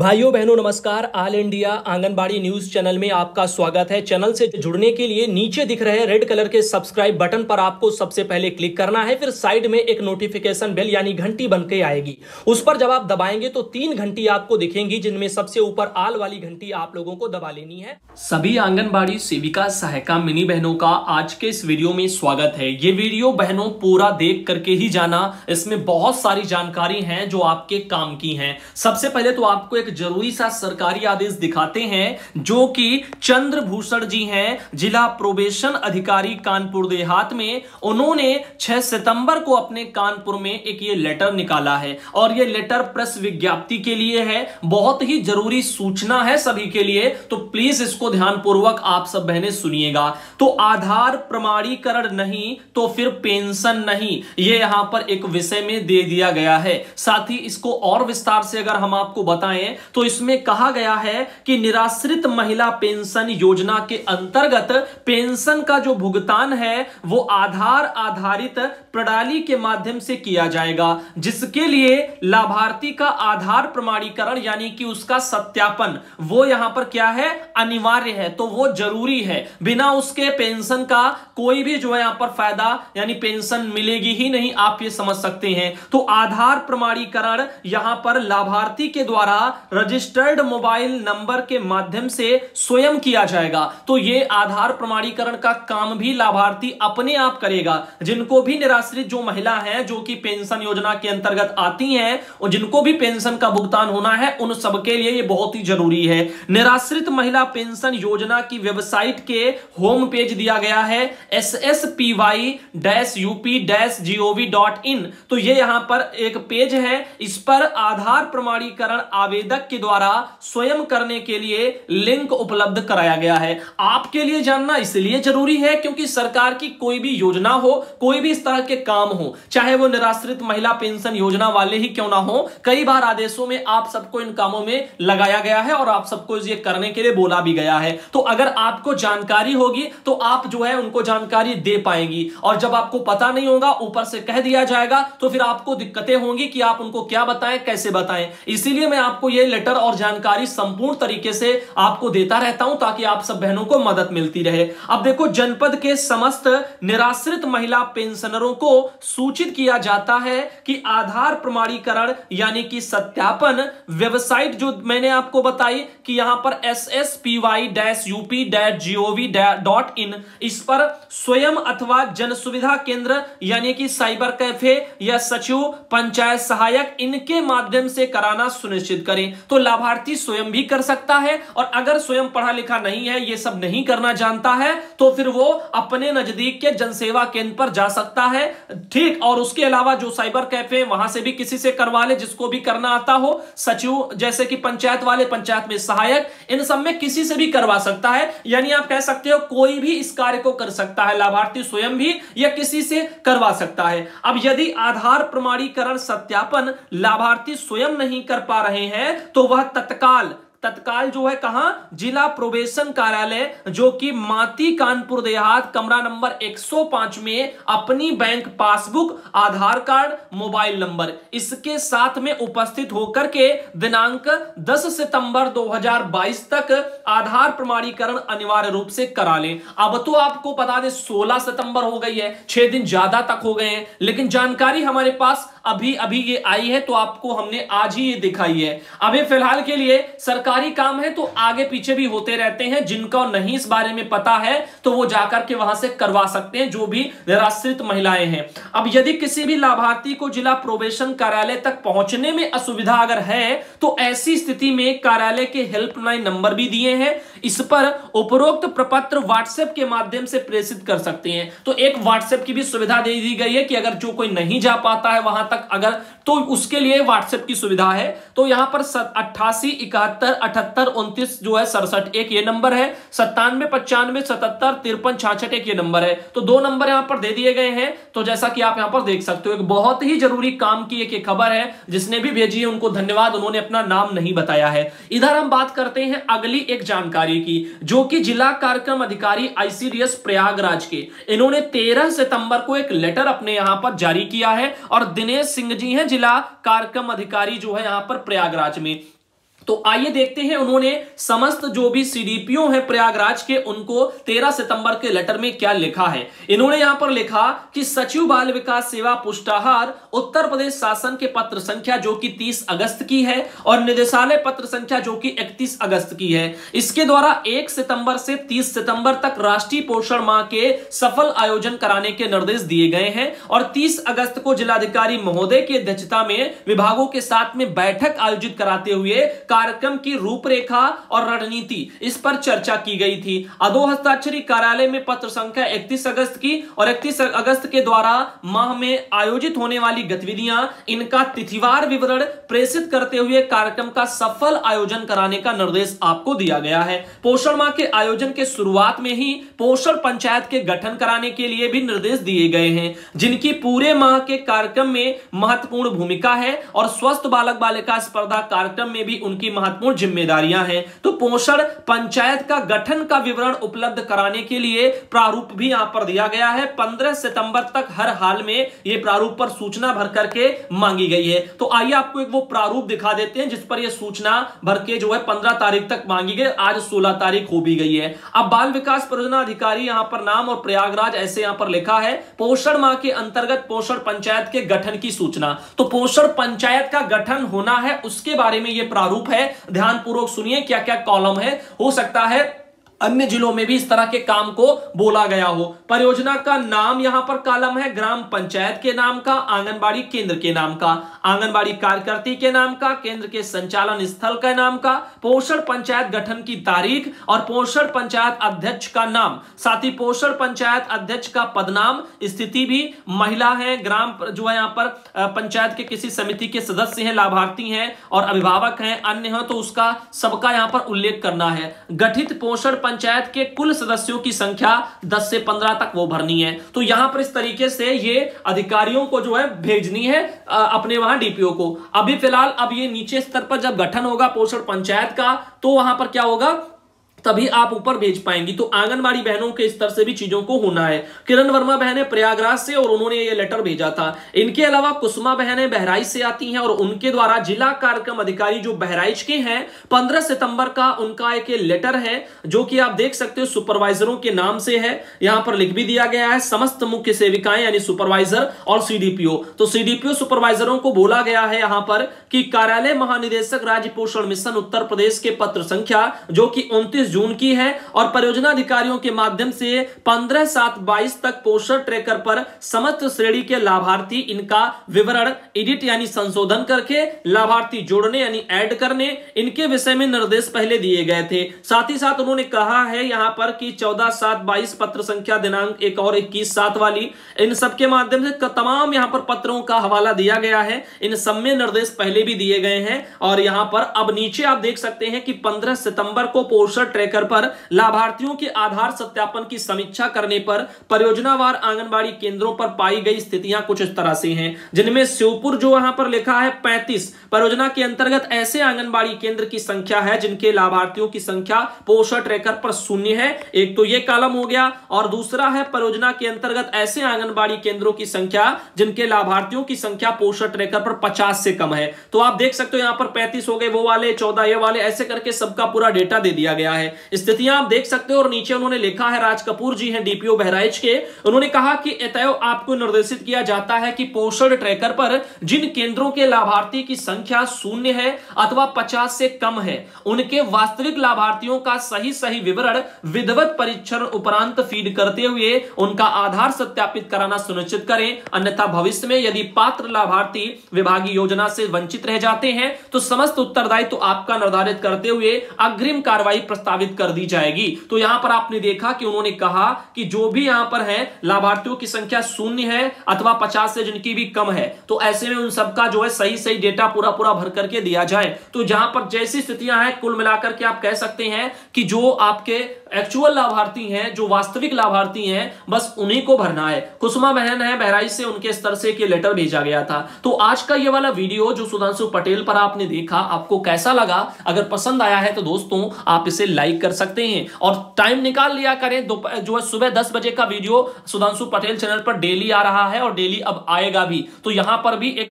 भाइयों बहनों नमस्कार। All India anganwadi news channel में आपका स्वागत है। चैनल से जुड़ने के लिए नीचे दिख रहे रेड कलर के सब्सक्राइब बटन पर आपको सबसे पहले क्लिक करना है। फिर साइड में एक नोटिफिकेशन बेल यानी घंटी बनके आएगी, उस पर जब आप दबाएंगे तो 3 घंटी आपको दिखेंगी, जिनमें सबसे ऊपर आल वाली घंटी आप लोगों को दबा लेनी है। सभी आंगनबाड़ी सेविका सहायिका मिनी बहनों का आज के इस वीडियो में स्वागत है। ये वीडियो बहनों पूरा देख करके ही जाना, इसमें बहुत सारी जानकारी है जो आपके काम की है। सबसे पहले तो आपको एक जरूरी सा सरकारी आदेश दिखाते हैं जो कि चंद्रभूषण जी हैं, जिला प्रोबेशन अधिकारी कानपुर देहात में। उन्होंने 6 सितंबर को अपने कानपुर में एक ये लेटर निकाला है और ये लेटर प्रेस विज्ञप्ति के लिए है। बहुत ही जरूरी सूचना है सभी के लिए, तो प्लीज इसको ध्यानपूर्वक आप सब बहनें सुनिएगा। तो आधार प्रमाणीकरण नहीं तो फिर पेंशन नहीं, ये यहां पर एक विषय में दे दिया गया है। साथ ही इसको और विस्तार से अगर हम आपको बताएं तो इसमें कहा गया है कि निराश्रित महिला पेंशन योजना के अंतर्गत पेंशन का जो भुगतान है वो आधार आधारित प्रणाली के माध्यम से किया जाएगा, जिसके लिए लाभार्थी का आधार प्रमाणीकरण यानी कि उसका सत्यापन वो यहां पर क्या है, अनिवार्य है। तो वो जरूरी है, बिना उसके पेंशन का कोई भी जो है यहां पर फायदा यानी पेंशन मिलेगी ही नहीं, आप ये समझ सकते हैं। तो आधार प्रमाणीकरण यहां पर लाभार्थी के द्वारा रजिस्टर्ड मोबाइल नंबर के माध्यम से स्वयं किया जाएगा। तो ये आधार प्रमाणीकरण का काम भी लाभार्थी अपने आप करेगा। जिनको भी निराश्रित जो महिला हैं जो कि पेंशन योजना के अंतर्गत आती हैं और जिनको भी पेंशन का भुगतान होना है, उन सबके लिए ये बहुत ही जरूरी है। निराश्रित महिला पेंशन योजना की वेबसाइट के होम पेज दिया गया है sspy-up-gov.in। तो ये यहां पर एक पेज है, इस पर आधार प्रमाणीकरण आवेदक के द्वारा स्वयं करने के लिए लिंक उपलब्ध कराया गया है। आपके लिए जानना इसलिए जरूरी है क्योंकि सरकार की कोई भी योजना हो, कोई भी इस तरह के काम हो, चाहे वो निराश्रित महिला पेंशन योजना वाले ही क्यों ना हो, कई बार आदेशों में आप सबको इन कामों में लगाया गया है और आप सबको ये करने के लिए बोला भी गया है। तो अगर आपको जानकारी होगी तो आप जो है उनको जानकारी दे पाएंगी, और जब आपको पता नहीं होगा ऊपर से कह दिया जाएगा तो फिर आपको दिक्कतें होंगी कि आप उनको क्या बताएं, कैसे बताएं। इसीलिए मैं आपको ये लेटर और जानकारी संपूर्ण तरीके से आपको देता रहता हूं ताकि आप सब बहनों को मदद मिलती रहे। अब देखो, जनपद के समस्त निराश्रित महिला पेंशनरों को सूचित किया जाता है कि आधार प्रमाणीकरण यानी कि सत्यापन वेबसाइट जो मैंने आपको बताई कि यहां पर sspy-up-gov.in, इस पर स्वयं अथवा जन सुविधा केंद्र यानी कि साइबर कैफे या सचिव पंचायत सहायक इनके माध्यम से कराना सुनिश्चित करें। तो लाभार्थी स्वयं भी कर सकता है, और अगर स्वयं पढ़ा लिखा नहीं है, ये सब नहीं करना जानता है, तो फिर वो अपने नजदीक के जनसेवा केंद्र पर जा सकता है। ठीक, और उसके अलावा जो साइबर कैफे वहां से भी किसी से करवा ले जिसको भी करना आता हो, सचिव जैसे कि पंचायत वाले, पंचायत में सहायक, इन सब में किसी से भी करवा सकता है। यानी आप कह सकते हो कोई भी इस कार्य को कर सकता है, लाभार्थी स्वयं भी या किसी से करवा सकता है। अब यदि आधार प्रमाणीकरण सत्यापन लाभार्थी स्वयं नहीं कर पा रहे हैं तो वह तत्काल जो है कहां, जिला प्रोबेशन कार्यालय जो कि माती कानपुर देहात कमरा नंबर 105 में अपनी बैंक पासबुक, आधार कार्ड, मोबाइल नंबर इसके साथ में उपस्थित होकर के दिनांक 10 सितंबर 2022 तक आधार प्रमाणीकरण अनिवार्य रूप से करा लें। अब तो आपको बता दें 16 सितंबर हो गई है, 6 दिन ज्यादा तक हो गए हैं, लेकिन जानकारी हमारे पास अभी ये आई है तो आपको हमने आज ही ये दिखाई है। अभी फिलहाल के लिए सरकारी काम है तो आगे पीछे भी होते रहते हैं, जिनको नहीं इस बारे में पता है तो वो जाकर के वहां से करवा सकते हैं, जो भी निराश्रित महिलाएं हैं। अब यदि किसी भी लाभार्थी को जिला प्रोबेशन कार्यालय तक पहुंचने में असुविधा अगर है तो ऐसी स्थिति में कार्यालय के हेल्पलाइन नंबर भी दिए हैं, इस पर उपरोक्त प्रपत्र व्हाट्सएप के माध्यम से प्रेषित कर सकते हैं। तो एक व्हाट्सएप की भी सुविधा दे दी गई है कि अगर जो कोई नहीं जा पाता है वहां तक अगर, तो उसके लिए व्हाट्सएप की सुविधा है। तो यहां पर 88 71 78 29 जो है 67 एक ये नंबर है, 97 95 77 53 66 एक ये नंबर है। तो 2 नंबर यहां पर दे दिए गए हैं। तो जैसा कि आप यहां पर देख सकते हो, एक बहुत ही जरूरी काम की एक खबर है, जिसने भी भेजी है उनको धन्यवाद, उन्होंने अपना नाम नहीं बताया है। इधर हम बात करते हैं अगली एक जानकारी की, जो कि जिला कार्यक्रम अधिकारी ICDS प्रयागराज के, इन्होंने 13 सितंबर को एक लेटर अपने यहां पर जारी किया है, और दिनेश सिंह जी हैं जिला कार्यक्रम अधिकारी जो है यहां पर प्रयागराज में। तो आइए देखते हैं उन्होंने समस्त जो भी सीडीपीओ हैं प्रयागराज के, उनको 13 सितंबर के लेटर में क्या लिखा है। इन्होंने यहां पर लिखा कि सचिव बाल विकास सेवा पुष्टाहार उत्तर प्रदेश शासन के पत्र संख्या जो कि 30 अगस्त की है और निदेशालय पत्र संख्या जो कि 31 अगस्त की है, इसके द्वारा 1 सितंबर से 30 सितंबर तक राष्ट्रीय पोषण माह के सफल आयोजन कराने के निर्देश दिए गए हैं और 30 अगस्त को जिलाधिकारी महोदय की अध्यक्षता में विभागों के साथ में बैठक आयोजित कराते हुए कार्यक्रम की रूपरेखा और रणनीति इस पर चर्चा की गई थी। अधो हस्ताक्षरी कार्यालय में पत्र संख्या 31 अगस्त की और 31 अगस्त के द्वारा माह में आयोजित होने वाली गतिविधियां, इनका तिथिवार विवरण प्रेषित करते हुए कार्यक्रम का सफल आयोजन कराने का निर्देश आपको दिया गया है। पोषण माह के आयोजन के शुरुआत में ही पोषण पंचायत के गठन कराने के लिए भी निर्देश दिए गए हैं, जिनकी पूरे माह के कार्यक्रम में महत्वपूर्ण भूमिका है और स्वस्थ बालक बालिका स्पर्धा कार्यक्रम में भी उनकी महत्वपूर्ण जिम्मेदारियां हैं। तो पोषण पंचायत का गठन का विवरण उपलब्ध कराने के लिए प्रारूप भी यहां पर दिया गया है। 15 सितंबर तक हर हाल में यह प्रारूप पर सूचना भर करके मांगी गई है। तो आइए आपको एक वो प्रारूप दिखा देते हैं जिस पर यह सूचना भर के जो है 15 तारीख तक मांगी गई, आज 16 तारीख हो भी गई है। अब बाल विकास परियोजना अधिकारी यहां पर नाम और प्रयागराज ऐसे यहां पर लिखा है, पोषण माह के अंतर्गत पोषण पंचायत के गठन की सूचना। तो पोषण पंचायत का गठन होना है, उसके बारे में यह प्रारूप है। ध्यानपूर्वक सुनिए क्या क्या कॉलम है, हो सकता है अन्य जिलों में भी इस तरह के काम को बोला गया हो। परियोजना का नाम यहां पर कॉलम है, ग्राम पंचायत के नाम का, आंगनबाड़ी केंद्र के नाम का, आंगनबाड़ी कार्यकर्ती के नाम का, केंद्र के संचालन स्थल के नाम का, पोषण पंचायत गठन की तारीख और पोषण पंचायत अध्यक्ष का नाम, साथ ही पोषण पंचायत अध्यक्ष का पदनाम, स्थिति भी महिला है, ग्राम जो है यहाँ पर पंचायत के किसी समिति के सदस्य हैं, लाभार्थी हैं और अभिभावक हैं, अन्य हैं तो उसका सबका यहाँ पर उल्लेख करना है। गठित पोषण पंचायत के कुल सदस्यों की संख्या 10 से 15 तक वो भरनी है। तो यहां पर इस तरीके से ये अधिकारियों को जो है भेजनी है अपने वहां डीपीओ को। अभी फिलहाल अब ये नीचे स्तर पर जब गठन होगा पोषण पंचायत का तो वहां पर क्या होगा, तभी आप ऊपर भेज पाएंगी। तो आंगनबाड़ी बहनों के स्तर से भी चीजों को होना है। किरण वर्मा बहन है प्रयागराज से और उन्होंने ये लेटर भेजा था। इनके अलावा कुसुमा बहनें बहराइच से आती हैं और उनके द्वारा जिला कार्यक्रम अधिकारी जो बहराइच के हैं 15 सितंबर का उनका एक लेटर है जो कि आप देख सकते हो सुपरवाइजरों के नाम से है। यहां पर लिख भी दिया गया है समस्त मुख्य सेविकाएं यानी सुपरवाइजर और सीडीपीओ। तो सीडीपीओ सुपरवाइजरों को बोला गया है यहां पर कि कार्यालय महानिदेशक राज्य पोषण मिशन उत्तर प्रदेश के पत्र संख्या जो कि 29 जून की है और परियोजना अधिकारियों के माध्यम से 15/7/22 तक पोषण ट्रैकर पर समस्त श्रेणी के लाभार्थी इनका विवरण एडिट यानी संशोधन करके लाभार्थी जोड़ने यानी ऐड करने, इनके विषय में निर्देश पहले दिए गए थे। साथ ही साथ उन्होंने कहा है यहां पर कि 14/7/22 पत्र संख्या दिनांक 1 और 21/7 वाली, इन सबके माध्यम से तमाम यहां पर पत्रों का हवाला दिया गया है। इन सब में निर्देश पहले भी दिए गए हैं और यहां पर अब नीचे आप देख सकते हैं कि 15 सितंबर को पोषण ट्रैकर पर लाभार्थियों के आधार सत्यापन की समीक्षा करने पर परियोजनावार आंगनबाड़ी केंद्रों पर पाई गई स्थितियां कुछ इस तरह से हैं, जिनमें श्योपुर जो यहां पर लिखा है 35 परियोजना के अंतर्गत ऐसे आंगनबाड़ी केंद्र की संख्या है जिनके लाभार्थियों की संख्या पोषण ट्रैकर पर 0 है। एक तो यह कॉलम हो गया और दूसरा है परियोजना के अंतर्गत ऐसे आंगनबाड़ी केंद्रों की संख्या जिनके लाभार्थियों की संख्या पोषण ट्रैकर पर 50 से कम है। तो आप देख सकते हो यहां पर 35 हो गए वो वाले, 14 ये वाले, ऐसे करके सबका पूरा डेटा दे दिया गया है। स्थितियां आप देख सकते हो और नीचे उन्होंने लिखा है, राज कपूर जी हैं डीपीओ बहराइच के, उन्होंने कहा कि अतएव आपको निर्देशित किया जाता है कि पोषण ट्रैकर पर जिन केंद्रों के लाभार्थी की संख्या 0 है अथवा 50 से कम है उनके वास्तविक लाभार्थियों का सही विवरण विधिवत परीक्षण उपरांत फीड करते हुए उनका आधार सत्यापित कराना सुनिश्चित करें, अन्यथा भविष्य में यदि पात्र लाभार्थी विभागीय योजना से वंचित रह जाते हैं तो समस्त उत्तरदायित्व तो आपका निर्धारित करते हुए अग्रिम कार्रवाई प्रस्तावित कर दी जाएगी। तो यहां पर आपने देखा कि उन्होंने कहा कि जो भी यहां पर है लाभार्थियों की संख्या 0 है अथवा 50 से जिनकी भी कम है तो ऐसे में उन सबका जो है सही डेटा पूरा भर करके दिया जाए। तो जहां पर जैसी स्थितियां हैं कुल मिलाकर के आप कह सकते हैं कि जो आपके एक्चुअल लाभार्थी हैं, जो वास्तविक लाभार्थी हैं, बस उन्हीं को भरना है। कुसुमा बहन है बहराइच से, उनके स्तर से एक लेटर भेजा गया था। तो आज का ये वाला वीडियो जो सुधांशु पटेल पर आपने देखा आपको कैसा लगा? अगर पसंद आया है तो दोस्तों आप इसे लाइक कर सकते हैं और टाइम निकाल लिया करें। जो है सुबह 10 बजे का वीडियो सुधांशु पटेल चैनल पर डेली आ रहा है और डेली अब आएगा भी। तो यहां पर भी एक